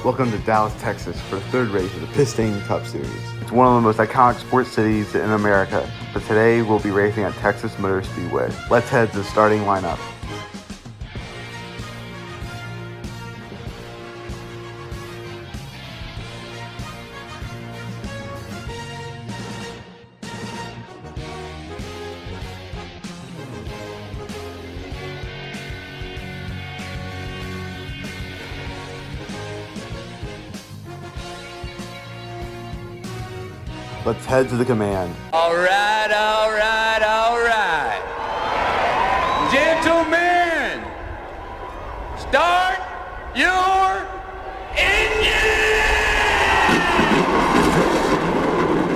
Welcome to Dallas, Texas for the third race of the Pistain Cup Series. It's one of the most iconic sports cities in America, but today we'll be racing at Texas Motor Speedway. Let's head to the starting lineup. Let's head to the command. All right. Gentlemen, start your engine!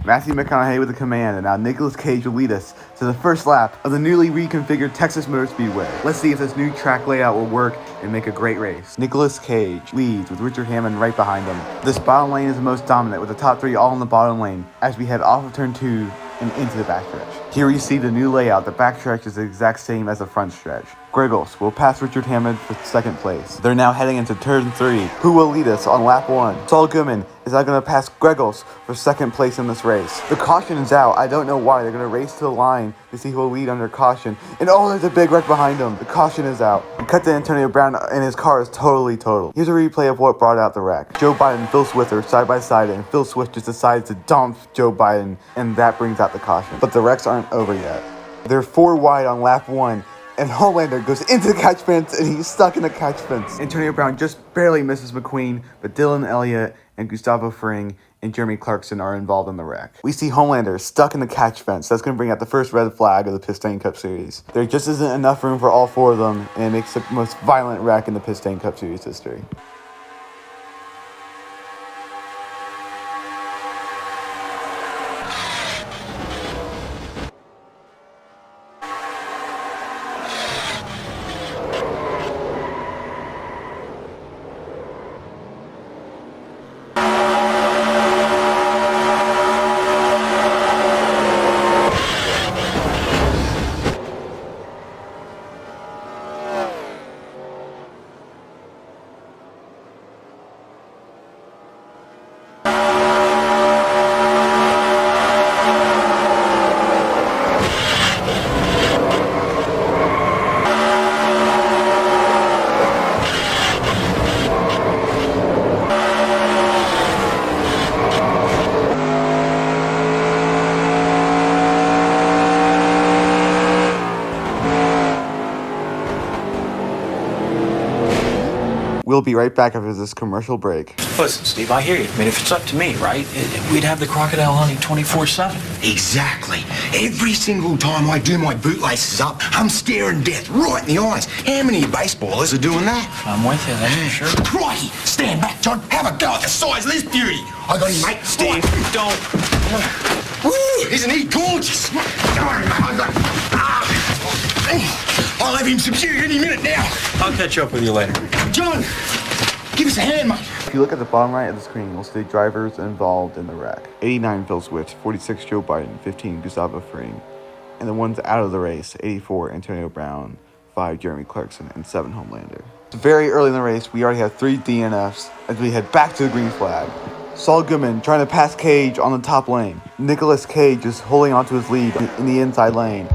Matthew McConaughey with the command, and now Nicolas Cage will lead us to the first lap of the newly reconfigured Texas Motor Speedway. Let's see if this new track layout will work and make a great race. Nicolas Cage leads with Richard Hammond right behind him. This bottom lane is the most dominant, with the top three all in the bottom lane as we head off of turn 2 and into the backstretch. Here we see the new layout. The backstretch is the exact same as the front stretch. Griggles will pass Richard Hammond for second place. They're now heading into turn 3. Who will lead us on lap 1? Saul Goodman is now going to pass Griggles for second place in this race. The caution is out. I don't know why. They're going to race to the line to see who will lead under caution. And oh, there's a big wreck behind them. The caution is out. We cut to Antonio Brown and his car is totally totaled. Here's a replay of what brought out the wreck. Joe Biden and Phil Swift are side by side, and Phil Swift just decides to dump Joe Biden, and that brings out the caution. But the wrecks aren't over yet. They're 4 wide on lap 1. And Homelander goes into the catch fence, and he's stuck in the catch fence. Antonio Brown just barely misses McQueen, but Dylan Elliott and Gustavo Fring and Jeremy Clarkson are involved in the wreck. We see Homelander stuck in the catch fence. That's going to bring out the first red flag of the Pistain Cup Series. There just isn't enough room for all 4 of them, and it makes the most violent wreck in the Pistain Cup Series history. We'll be right back after this commercial break. Listen, Steve, I hear you. I mean, if it's up to me, right, we'd have the crocodile hunting 24/7. Exactly. Every single time I do my bootlaces up, I'm staring death right in the eyes. How many baseballers are doing that? I'm with you, that's for sure. Crikey! Stand back, John. Have a go at the size of this beauty. I got him, mate. Steve, don't. Woo! Isn't he gorgeous? Come on, mate. I'll have him subdued any minute now. I'll catch up with you later. John, give us a hand, mate. If you look at the bottom right of the screen, you'll see drivers involved in the wreck. 89 Phil Swift, 46 Joe Biden, 15 Gustavo Fring, and the ones out of the race, 84 Antonio Brown, 5 Jeremy Clarkson, and 7 Homelander. It's very early in the race. We already have 3 DNFs as we head back to the green flag. Saul Goodman trying to pass Cage on the top lane. Nicolas Cage is holding onto his lead in the inside lane.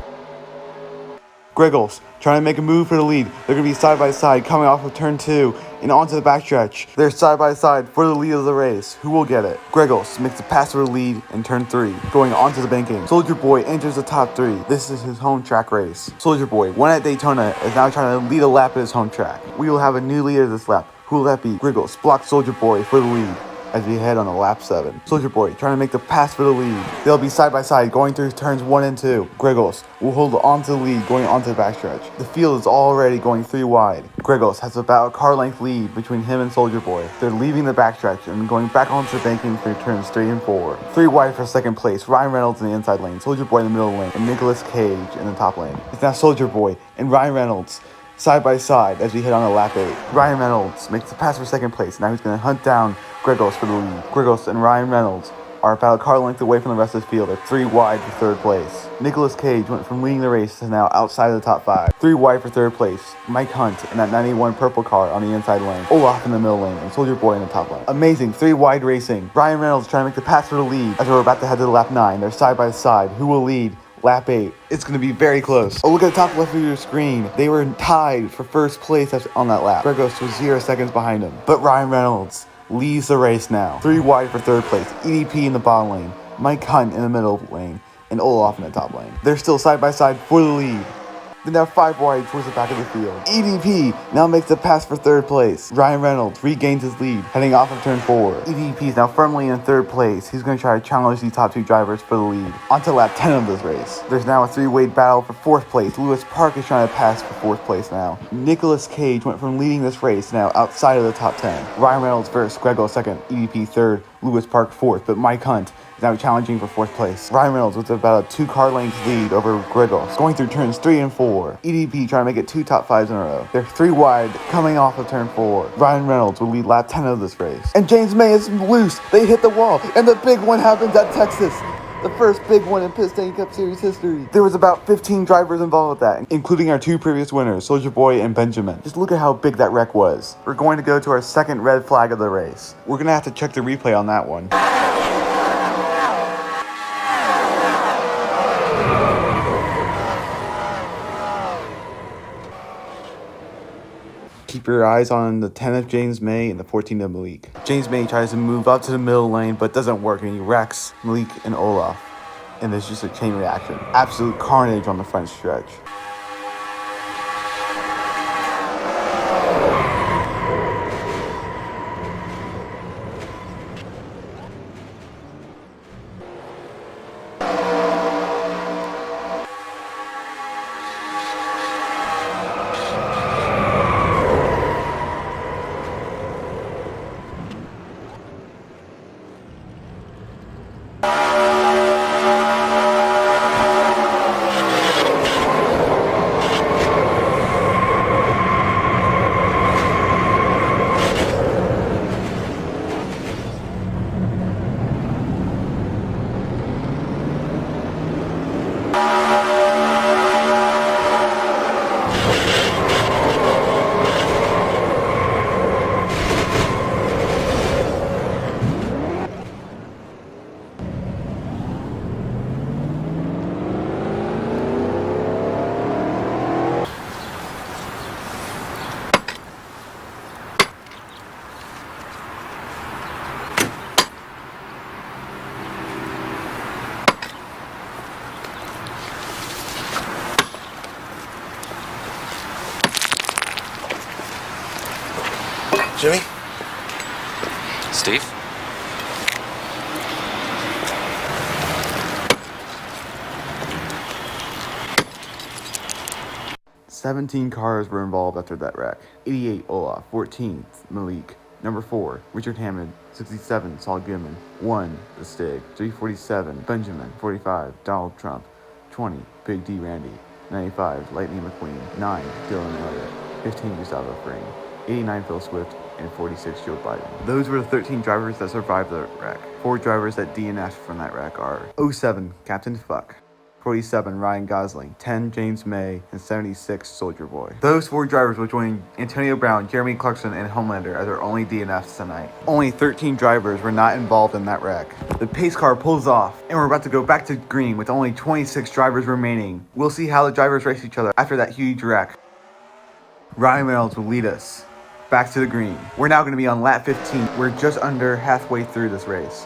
Griggles trying to make a move for the lead. They're going to be side by side coming off of turn 2 and onto the backstretch. They're side by side for the lead of the race. Who will get it? Griggles makes a pass for the lead in turn 3, going onto the banking. Soldier Boy enters the top 3. This is his home track race. Soldier Boy, won at Daytona, is now trying to lead a lap at his home track. We will have a new leader this lap. Who will that be? Griggles blocks Soldier Boy for the lead as we head on a lap 7. Soldier Boy trying to make the pass for the lead. They'll be side by side going through turns 1 and 2. Griggles will hold on to the lead going onto the backstretch. The field is already going 3 wide. Griggles has about a car length lead between him and Soldier Boy. They're leaving the backstretch and going back onto the banking through turns 3 and 4. 3 wide for second place. Ryan Reynolds in the inside lane, Soldier Boy in the middle lane, and Nicolas Cage in the top lane. It's now Soldier Boy and Ryan Reynolds side by side as we hit on a lap 8. Ryan Reynolds makes the pass for second place. Now he's going to hunt down Griggles for the lead. Griggles and Ryan Reynolds are about a car length away from the rest of the field. They're 3 wide for third place. Nicolas Cage went from leading the race to now outside of the top 5. 3 wide for third place. Mike Hunt in that 91 purple car on the inside lane. Olaf in the middle lane, and Soldier Boy in the top lane. Amazing 3 wide racing. Ryan Reynolds trying to make the pass for the lead as we're about to head to lap 9. They're side by side. Who will lead? Lap 8. It's going to be very close. Oh, look at the top left of your screen. They were tied for first place on that lap. Gregos was 0 seconds behind him. But Ryan Reynolds leads the race now. 3 wide for third place. EDP in the bottom lane. Mike Hunt in the middle lane. And Olaf in the top lane. They're still side by side for the lead. They're now 5 wide towards the back of the field. EDP now makes the pass for third place. Ryan Reynolds regains his lead, heading off of turn 4. EDP is now firmly in third place. He's going to try to challenge these top 2 drivers for the lead. Onto lap 10 of this race. There's now a 3-way battle for 4th place. Lewis Park is trying to pass for 4th place now. Nicolas Cage went from leading this race now outside of the top 10. Ryan Reynolds first, Grego second, EDP third, Lewis Park 4th, but Mike Hunt now challenging for 4th place. Ryan Reynolds with about a 2 car length lead over Gregos, going through turns 3 and 4. EDP trying to make it 2 top 5s in a row. They're 3 wide coming off of turn 4. Ryan Reynolds will lead lap 10 of this race. And James May is loose. They hit the wall, and the big one happens at Texas. The first big one in Piston Cup Series history. There was about 15 drivers involved with that, including our 2 previous winners, Soldier Boy and Benjamin. Just look at how big that wreck was. We're going to go to our second red flag of the race. We're going to have to check the replay on that one. Keep your eyes on the 10 of James May and the 14 of Malik. James May tries to move up to the middle lane, but doesn't work, and he wrecks Malik and Olaf. And there's just a chain reaction. Absolute carnage on the front stretch. Jimmy? Steve? 17 cars were involved after that wreck. 88 Olaf, 14th Malik, number 4 Richard Hammond, 67 Saul Goodman, 1 The Stig, 347 Benjamin, 45 Donald Trump, 20 Big D Randy, 95 Lightning McQueen, 9 Dylan Elliott, 15 Gustavo Fring, 89 Phil Swift, and 46 Joe Biden. Those were the 13 drivers that survived the wreck. 4 drivers that DNF'd from that wreck are 07 Captain Fuck, 47 Ryan Gosling, 10 James May, and 76 Soldier Boy. Those 4 drivers will join Antonio Brown, Jeremy Clarkson, and Homelander as their only DNFs tonight. Only 13 drivers were not involved in that wreck. The pace car pulls off, and we're about to go back to green with only 26 drivers remaining. We'll see how the drivers race each other after that huge wreck. Ryan Reynolds will lead us back to the green. We're now going to be on lap 15. We're just under halfway through this race.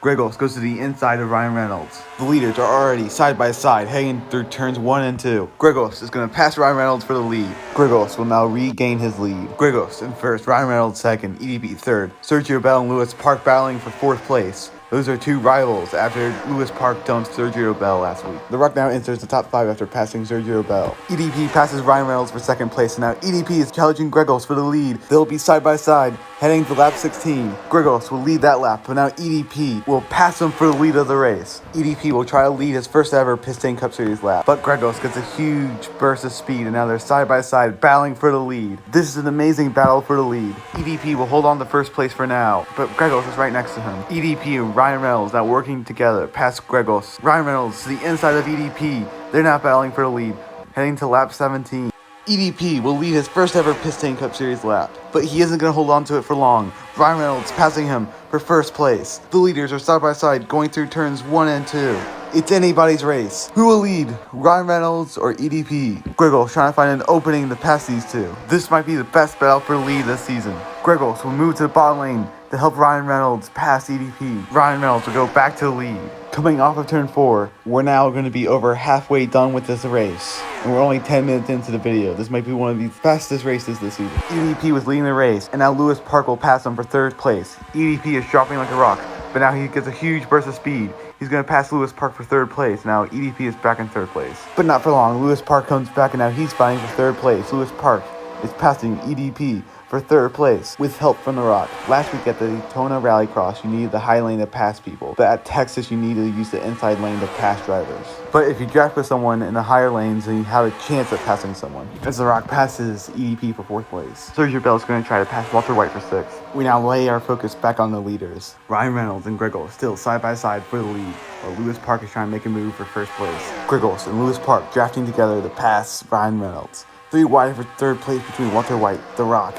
Gregos goes to the inside of Ryan Reynolds. The leaders are already side by side, heading through turns 1 and 2. Gregos is going to pass Ryan Reynolds for the lead. Gregos will now regain his lead. Gregos in first, Ryan Reynolds second, EDP third. Sergio Bell and Lewis Park battling for 4th place. Those are 2 rivals after Lewis Park dumped Sergio Bell last week. The Rock now enters the top 5 after passing Sergio Bell. EDP passes Ryan Reynolds for 2nd place, and now EDP is challenging Gregos for the lead. They'll be side by side Heading to lap 16, Gregos will lead that lap, but now EDP will pass him for the lead of the race. EDP will try to lead his first ever Pistain Cup Series lap, but Gregos gets a huge burst of speed, and now they're side by side battling for the lead. This is an amazing battle for the lead. EDP will hold on to first place for now, but Gregos is right next to him. EDP and Ryan Reynolds now working together past Gregos. Ryan Reynolds to the inside of EDP. They're now battling for the lead, heading to lap 17. EDP will lead his first ever Pistain Cup Series lap, but he isn't going to hold on to it for long. Ryan Reynolds passing him for first place. The leaders are side by side going through turns 1 and 2. It's anybody's race. Who will lead, Ryan Reynolds or EDP? Gregos trying to find an opening to pass these two. This might be the best battle for the lead this season. Gregos will move to the bottom lane to help Ryan Reynolds pass EDP. Ryan Reynolds will go back to the lead. Coming off of turn 4, we're now going to be over halfway done with this race. And we're only 10 minutes into the video. This might be one of the fastest races this season. EDP was leading the race, and now Lewis Park will pass him for third place. EDP is dropping like a rock, but now he gets a huge burst of speed. He's going to pass Lewis Park for third place. Now EDP is back in third place. But not for long. Lewis Park comes back, and now he's fighting for third place. Lewis Park is passing EDP for third place with help from The Rock. Last week at the Daytona Rallycross, you needed the high lane to pass people, but at Texas, you needed to use the inside lane to pass drivers. But if you draft with someone in the higher lanes, then you have a chance at passing someone. As The Rock passes EDP for fourth place, Sergio Bell is going to try to pass Walter White for sixth. We now lay our focus back on the leaders. Ryan Reynolds and Gregos still side by side for the lead, while Lewis Park is trying to make a move for first place. Gregos and Lewis Park drafting together to pass Ryan Reynolds. 3 wide for third place between Walter White, The Rock,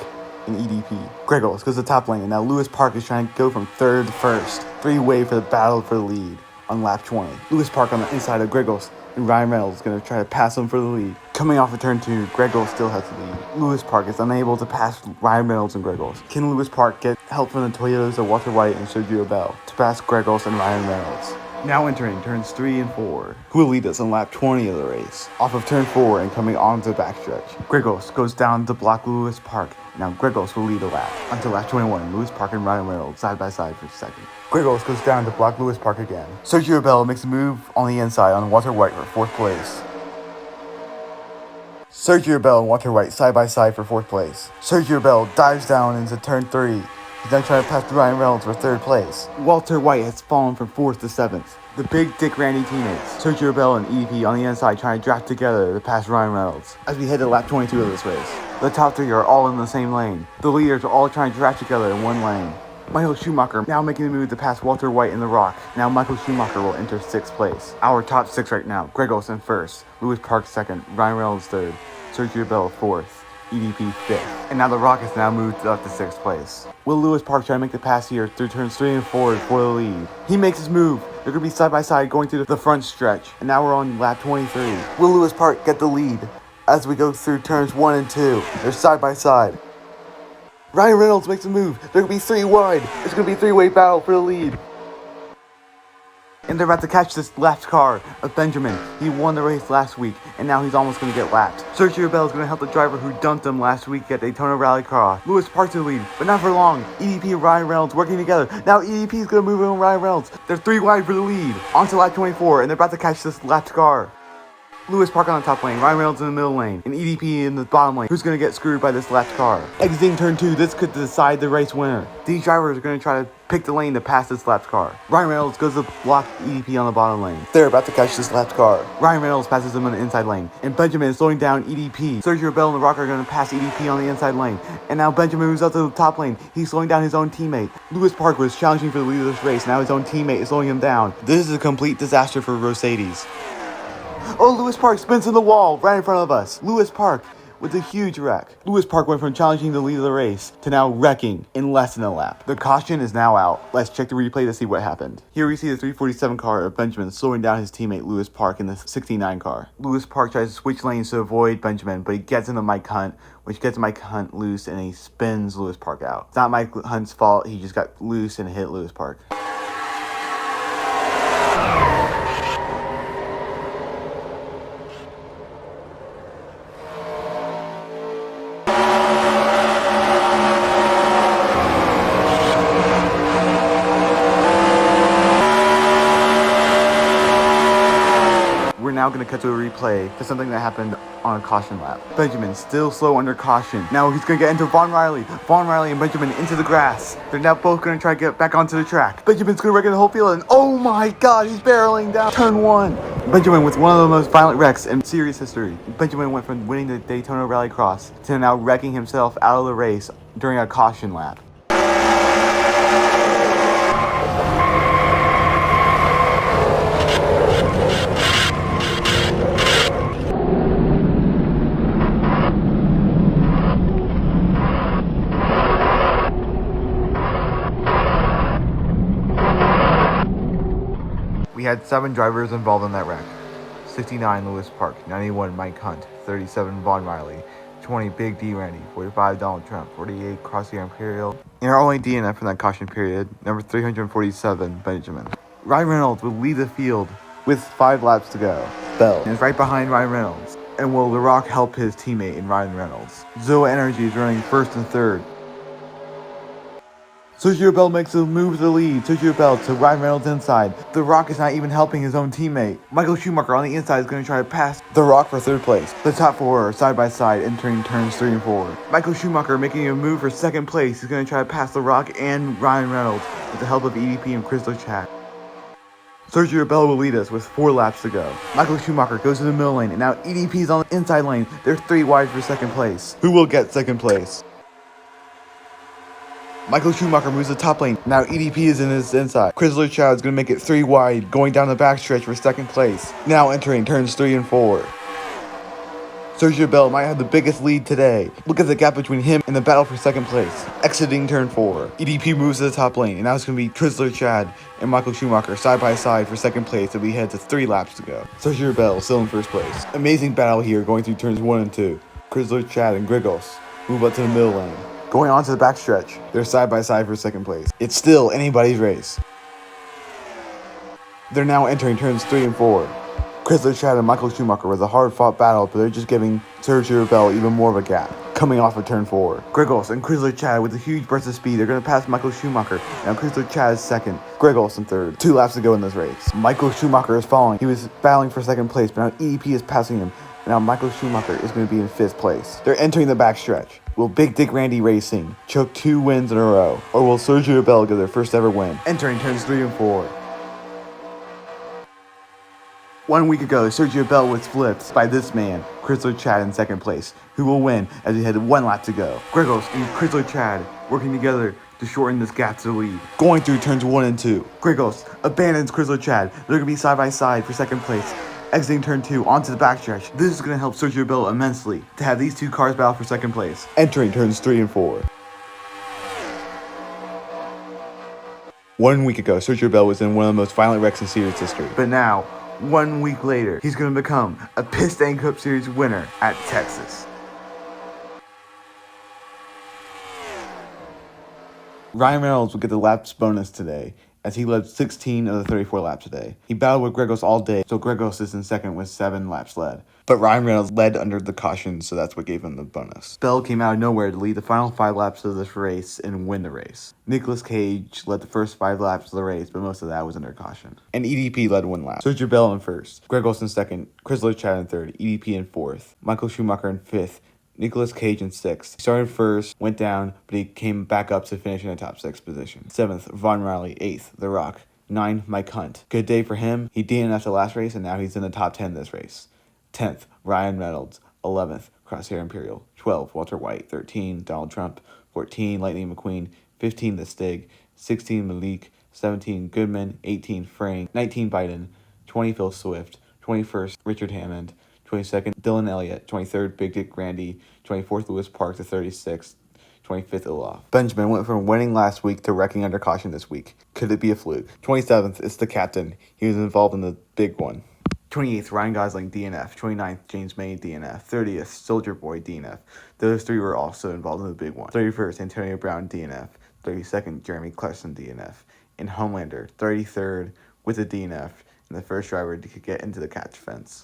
and EDP. Gregos goes to the top lane, and now Lewis Park is trying to go from third to first. 3-way for the battle for the lead on lap 20. Lewis Park on the inside of Gregos, and Ryan Reynolds is going to try to pass him for the lead. Coming off of turn 2, Gregos still has the lead. Lewis Park is unable to pass Ryan Reynolds and Gregos. Can Lewis Park get help from the Toyotas of Walter White and Sergio Bell to pass Gregos and Ryan Reynolds? Now entering turns 3 and 4, who will lead us on lap 20 of the race. Off of turn 4 and coming onto the backstretch, Gregos goes down to block Lewis Park. Now Gregos will lead a lap until lap 21. Lewis Park and Ryan Reynolds side by side for second. Gregos goes down to block Lewis Park again. Sergio Bell makes a move on the inside on Walter White for fourth place. Sergio Bell and Walter White side by side for fourth place. Sergio Bell dives down into turn 3. He's now trying to pass Ryan Reynolds for third place. Walter White has fallen from 4th to 7th. The Big Dick Randy teammates, Sergio Bell and EDP on the inside trying to draft together to pass Ryan Reynolds. As we head to lap 22 of this race, the top 3 are all in the same lane. The leaders are all trying to draft together in one lane. Michael Schumacher now making the move to pass Walter White in The Rock. Now Michael Schumacher will enter 6th place. Our top 6 right now, Gregos in 1st, Lewis Park 2nd, Ryan Reynolds 3rd, Sergio Bell 4th. EDP 5th. And now The Rock has now moved up to 6th place. Will Lewis Park try to make the pass here through turns 3 and 4 for the lead? He makes his move. They're going to be side by side going through the front stretch. And now we're on lap 23. Will Lewis Park get the lead as we go through turns 1 and 2? They're side by side. Ryan Reynolds makes a move. They're going to be 3 wide. It's going to be a 3-way battle for the lead. And they're about to catch this left car of Benjamin. He won the race last week, and now he's almost going to get lapped. Sergio Bell is going to help the driver who dumped him last week at Daytona Rallycross. Lewis Park's in the lead, but not for long. EDP and Ryan Reynolds working together. Now EDP is going to move in with Ryan Reynolds. They're 3 wide for the lead. On to lap 24, and they're about to catch this left car. Lewis Park on the top lane, Ryan Reynolds in the middle lane, and EDP in the bottom lane. Who's going to get screwed by this left car? Exiting turn 2, this could decide the race winner. These drivers are going to try to pick the lane to pass this left car. Ryan Reynolds goes to block EDP on the bottom lane. They're about to catch this left car. Ryan Reynolds passes him on the inside lane, and Benjamin is slowing down EDP. Sergio Bell and The Rock are going to pass EDP on the inside lane, and now Benjamin moves up to the top lane. He's slowing down his own teammate. Lewis Park was challenging for the lead of this race. Now his own teammate is slowing him down. This is a complete disaster for Mercedes. Oh, Lewis Park spins in the wall right in front of us. Lewis Park with a huge wreck. Lewis Park went from challenging the lead of the race to now wrecking in less than a lap. The caution is now out. Let's check the replay to see what happened. Here we see the 347 car of Benjamin slowing down his teammate Lewis Park in the 69 car. Lewis Park tries to switch lanes to avoid Benjamin, but he gets into Mike Hunt, which gets Mike Hunt loose, and he spins Lewis Park out. It's not Mike Hunt's fault. He just got loose and hit Lewis Park. Now now going to cut to a replay to something that happened on a caution lap. Benjamin still slow under caution. Now he's going to get into Vaughn Riley. Vaughn Riley and Benjamin into the grass. They're now both going to try to get back onto the track. Benjamin's going to wreck the whole field, and oh my god, he's barreling down turn 1. Benjamin with one of the most violent wrecks in series history. Benjamin went from winning the Daytona Rallycross to now wrecking himself out of the race during a caution lap. We had 7 drivers involved in that wreck. 69 Lewis Park, 91 Mike Hunt, 37 Vaughn Riley, 20 Big D Randy, 45 Donald Trump, 48 Crosshair Imperial, and our only DNF from that caution period, number 347 Benjamin. Ryan Reynolds will lead the field with 5 laps to go. Bell is right behind Ryan Reynolds, and will The Rock help his teammate in Ryan Reynolds? Zoa Energy is running first and third. Sergio Bell makes a move to the lead. Sergio Bell to Ryan Reynolds inside. The Rock is not even helping his own teammate. Michael Schumacher on the inside is going to try to pass The Rock for third place. The top 4 are side by side entering turns 3 and 4. Michael Schumacher making a move for second place. He's going to try to pass The Rock and Ryan Reynolds with the help of EDP and Chrysler Chat. Sergio Bell will lead us with 4 laps to go. Michael Schumacher goes to the middle lane, and now EDP is on the inside lane. They're 3 wide for second place. Who will get second place? Michael Schumacher moves to the top lane. Now EDP is in his inside. Chrysler Chow is going to make it 3 wide, going down the backstretch for second place. Now entering turns 3 and 4. Sergio Bell might have the biggest lead today. Look at the gap between him and the battle for second place. Exiting turn 4. EDP moves to the top lane, and now it's going to be Chrysler Chad and Michael Schumacher side by side for second place, and we head to 3 laps to go. Sergio Bell still in first place. Amazing battle here going through turns 1 and 2. Chrysler Chad and Grigos move up to the middle lane. Going on to the backstretch, they're side by side for second place. It's still anybody's race. They're now entering turns 3 and 4. Chrysler Chad and Michael Schumacher was a hard-fought battle, but they're just giving Sergio Bell even more of a gap. Coming off of turn 4, Grigos and Chrysler Chad with a huge burst of speed. They're going to pass Michael Schumacher. Now Chrysler Chad is second, Grigos in third. 2 laps to go in this race. Michael Schumacher is following. He was battling for second place, but now EDP is passing him. Now Michael Schumacher is going to be in 5th place. They're entering the backstretch. Will Big Dick Randy Racing choke 2 wins in a row? Or will Sergio Bell get their first ever win? Entering turns 3 and 4. 1 week ago, Sergio Bell was flipped by this man, Chrysler Chad in second place, who will win as we had 1 lap to go. Grigos and Chrysler Chad working together to shorten this gap to the lead. Going through turns 1 and 2. Grigos abandons Chrysler Chad. They're going to be side by side for second place. Exiting turn 2 onto the backstretch. This is going to help Sergio Bell immensely to have these 2 cars battle for second place. Entering turns 3 and 4. 1 week ago, Sergio Bell was in one of the most violent wrecks in series history. But now, 1 week later, he's going to become a Piston Cup Series winner at Texas. Ryan Reynolds will get the laps bonus today, as he led 16 of the 34 laps today. He battled with Grigos all day, so Grigos is in second with 7 laps led. But Ryan Reynolds led under the caution, so that's what gave him the bonus. Bell came out of nowhere to lead the final 5 laps of this race and win the race. Nicolas Cage led the first 5 laps of the race, but most of that was under caution. And EDP led 1 lap. Sergio Bell in first, Grigos in second, Chrysler Chad in third, EDP in fourth, Michael Schumacher in fifth, Nicolas Cage in 6th. He started first, went down, but he came back up to finish in the top 6 position. 7th, Vaughn Riley. 8th, The Rock. 9, Mike Hunt. Good day for him. He DNF'd the last race, and now he's in the top 10 this race. 10th, Ryan Reynolds. 11th, Crosshair Imperial. 12, Walter White. 13, Donald Trump. 14, Lightning McQueen. 15, The Stig. 16, Malik. 17, Goodman. 18, Frayne. 19, Biden. 20, Phil Swift. 21st, Richard Hammond. 22nd, Dylan Elliott. 23rd, Big Dick Randy. 24th, Lewis Park to 36th. 25th, Olaf. Benjamin went from winning last week to wrecking under caution this week. Could it be a fluke? 27th, it's the captain. He was involved in the big one. 28th, Ryan Gosling, DNF. 29th, James May, DNF. 30th, Soldier Boy, DNF. Those 3 were also involved in the big one. 31st, Antonio Brown, DNF. 32nd, Jeremy Clarkson, DNF. And Homelander, 33rd, with a DNF, and the first driver to get into the catch fence.